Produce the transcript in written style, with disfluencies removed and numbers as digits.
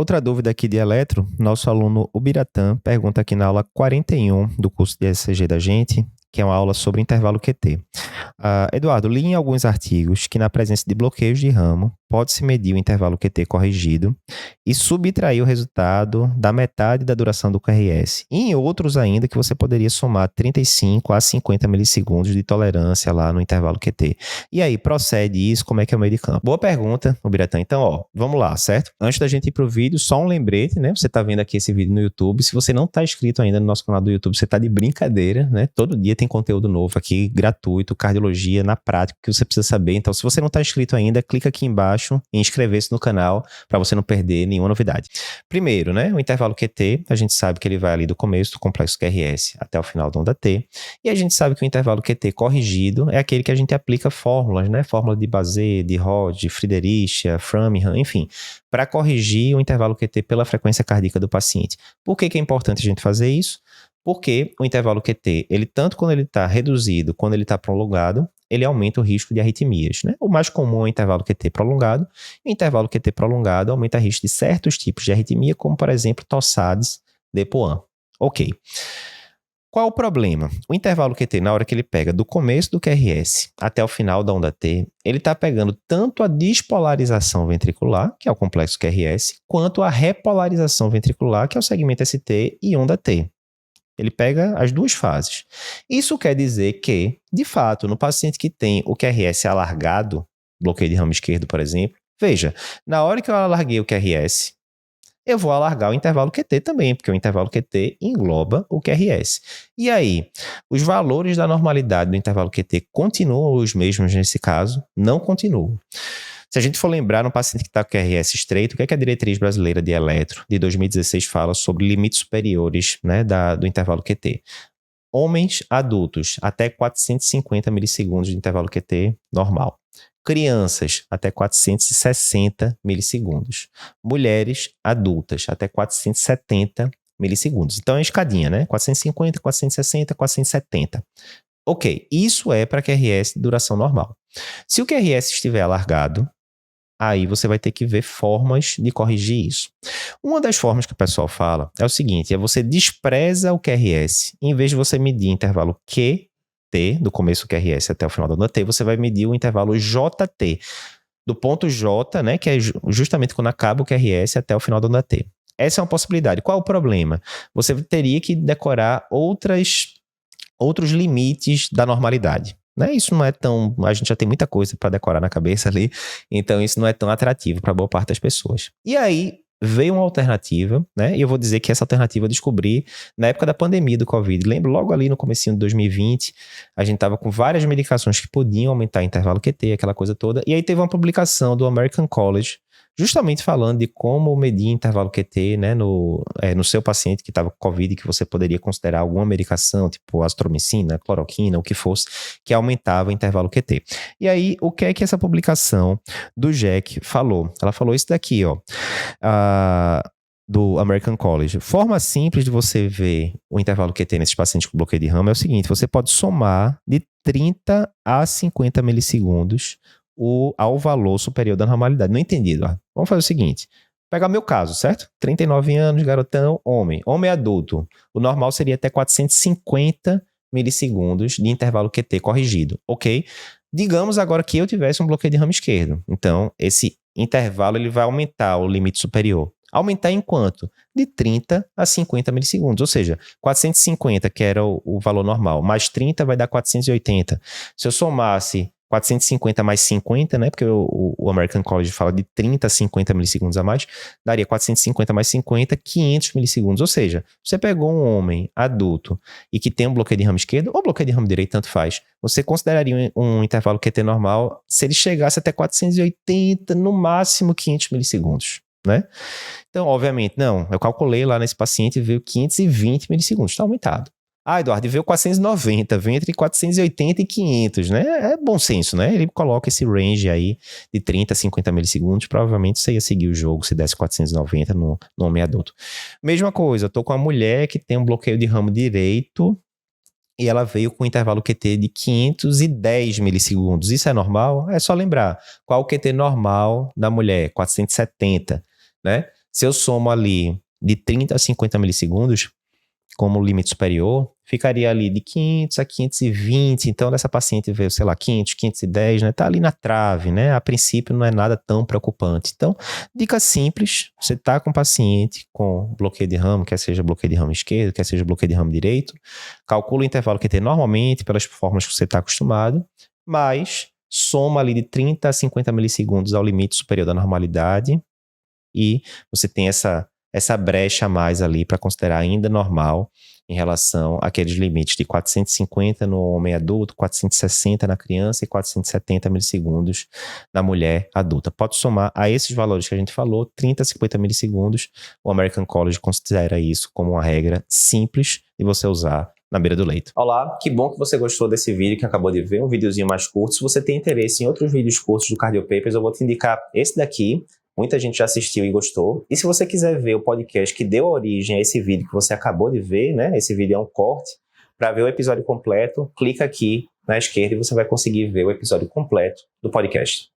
Outra dúvida aqui de eletro, nosso aluno Ubiratã pergunta aqui na aula 41 do curso de ECG da gente, que é uma aula sobre intervalo QT. Eduardo, li em alguns artigos que na presença de bloqueios de ramo, pode-se medir o intervalo QT corrigido e subtrair o resultado da metade da duração do QRS. E em outros ainda que você poderia somar 35 a 50 milissegundos de tolerância lá no intervalo QT. E aí, procede isso? Como é que é o meio de campo? Boa pergunta, Ubiratã. Então, vamos lá, certo? Antes da gente ir pro vídeo, só um lembrete, né? Você tá vendo aqui esse vídeo no YouTube. Se você não tá inscrito ainda no nosso canal do YouTube, você tá de brincadeira, né? Todo dia tem conteúdo novo aqui, gratuito, cardiologia, na prática, que você precisa saber. Então, se você não tá inscrito ainda, clica aqui embaixo e inscrever-se no canal para você não perder nenhuma novidade. Primeiro, né, o intervalo QT, a gente sabe que ele vai ali do começo do complexo QRS até o final da onda T, e a gente sabe que o intervalo QT corrigido é aquele que a gente aplica fórmulas, né, fórmula de Bazet, de Rod, Friederichia, Framingham, enfim, para corrigir o intervalo QT pela frequência cardíaca do paciente. Por que é importante a gente fazer isso? Porque o intervalo QT, ele tanto quando ele está reduzido, quando ele está prolongado, ele aumenta o risco de arritmias, né? O mais comum é o intervalo QT prolongado, e o intervalo QT prolongado aumenta o risco de certos tipos de arritmia, como, por exemplo, tossades, DPOAN. Ok. Qual o problema? O intervalo QT, na hora que ele pega do começo do QRS até o final da onda T, ele está pegando tanto a despolarização ventricular, que é o complexo QRS, quanto a repolarização ventricular, que é o segmento ST e onda T. Ele pega as duas fases. Isso quer dizer que, de fato, no paciente que tem o QRS alargado, bloqueio de ramo esquerdo, por exemplo, veja, na hora que eu alarguei o QRS, eu vou alargar o intervalo QT também, porque o intervalo QT engloba o QRS. E aí, os valores da normalidade do intervalo QT continuam os mesmos nesse caso? Não continuam. Se a gente for lembrar no paciente que está com QRS estreito, o que é que a diretriz brasileira de eletro de 2016 fala sobre limites superiores, né, do intervalo QT? Homens adultos, até 450 milissegundos de intervalo QT normal. Crianças, até 460 milissegundos. Mulheres adultas, até 470 milissegundos. Então é uma escadinha, né? 450, 460, 470. Ok, isso é para QRS de duração normal. Se o QRS estiver alargado, aí você vai ter que ver formas de corrigir isso. Uma das formas que o pessoal fala é o seguinte, você despreza o QRS. Em vez de você medir intervalo QT, do começo do QRS até o final da onda T, você vai medir o intervalo JT, do ponto J, né, que é justamente quando acaba o QRS até o final da onda T. Essa é uma possibilidade. Qual o problema? Você teria que decorar outros limites da normalidade. Né? Isso não é tão... A gente já tem muita coisa para decorar na cabeça ali, então isso não é tão atrativo para boa parte das pessoas. E aí veio uma alternativa, né? E eu vou dizer que essa alternativa eu descobri na época da pandemia do Covid. Lembro logo ali no comecinho de 2020, a gente estava com várias medicações que podiam aumentar o intervalo QT, aquela coisa toda. E aí teve uma publicação do American College, justamente falando de como medir intervalo QT, né, no seu paciente que estava com Covid, que você poderia considerar alguma medicação, tipo azitromicina, cloroquina, o que fosse, que aumentava o intervalo QT. E aí, o que é que essa publicação do Jack falou? Ela falou isso daqui, ó, do American College. Forma simples de você ver o intervalo QT nesses pacientes com bloqueio de ramo é o seguinte, você pode somar de 30 a 50 milissegundos ao valor superior da normalidade. Não entendi, Eduardo. Vamos fazer o seguinte. Pegar meu caso, certo? 39 anos, garotão, homem. Homem adulto. O normal seria até 450 milissegundos de intervalo QT corrigido. Ok? Digamos agora que eu tivesse um bloqueio de ramo esquerdo. Então, esse intervalo ele vai aumentar o limite superior. Aumentar em quanto? De 30 a 50 milissegundos. Ou seja, 450, que era o valor normal, mais 30 vai dar 480. Se eu somasse 450 mais 50, né? Porque o American College fala de 30 a 50 milissegundos a mais, daria 450 mais 50, 500 milissegundos. Ou seja, você pegou um homem adulto e que tem um bloqueio de ramo esquerdo ou bloqueio de ramo direito, tanto faz. Você consideraria um intervalo QT normal se ele chegasse até 480, no máximo 500 milissegundos, né? Então, obviamente, não. Eu calculei lá nesse paciente e veio 520 milissegundos. Está aumentado. Eduardo, veio 490, vem entre 480 e 500, né? É bom senso, né? Ele coloca esse range aí de 30 a 50 milissegundos, provavelmente você ia seguir o jogo se desse 490 no homem adulto. Mesma coisa, eu tô com uma mulher que tem um bloqueio de ramo direito e ela veio com um intervalo QT de 510 milissegundos. Isso é normal? É só lembrar. Qual o QT normal da mulher? 470, né? Se eu somo ali de 30 a 50 milissegundos, como limite superior, ficaria ali de 500 a 520. Então, dessa paciente veio, sei lá, 500, 510, né? Tá ali na trave, né? A princípio, não é nada tão preocupante. Então, dica simples: você tá com um paciente com bloqueio de ramo, quer seja bloqueio de ramo esquerdo, quer seja bloqueio de ramo direito, calcula o intervalo QT normalmente, pelas formas que você está acostumado, mas soma ali de 30 a 50 milissegundos ao limite superior da normalidade, e você tem essa brecha a mais ali para considerar ainda normal em relação àqueles limites de 450 no homem adulto, 460 na criança e 470 milissegundos na mulher adulta. Pode somar a esses valores que a gente falou, 30 a 50 milissegundos. O American College considera isso como uma regra simples de você usar na beira do leito. Olá, que bom que você gostou desse vídeo que acabou de ver, um videozinho mais curto. Se você tem interesse em outros vídeos curtos do Cardio Papers, eu vou te indicar esse daqui. Muita gente já assistiu e gostou. E se você quiser ver o podcast que deu origem a esse vídeo que você acabou de ver, né? Esse vídeo é um corte. Para ver o episódio completo, clica aqui na esquerda e você vai conseguir ver o episódio completo do podcast.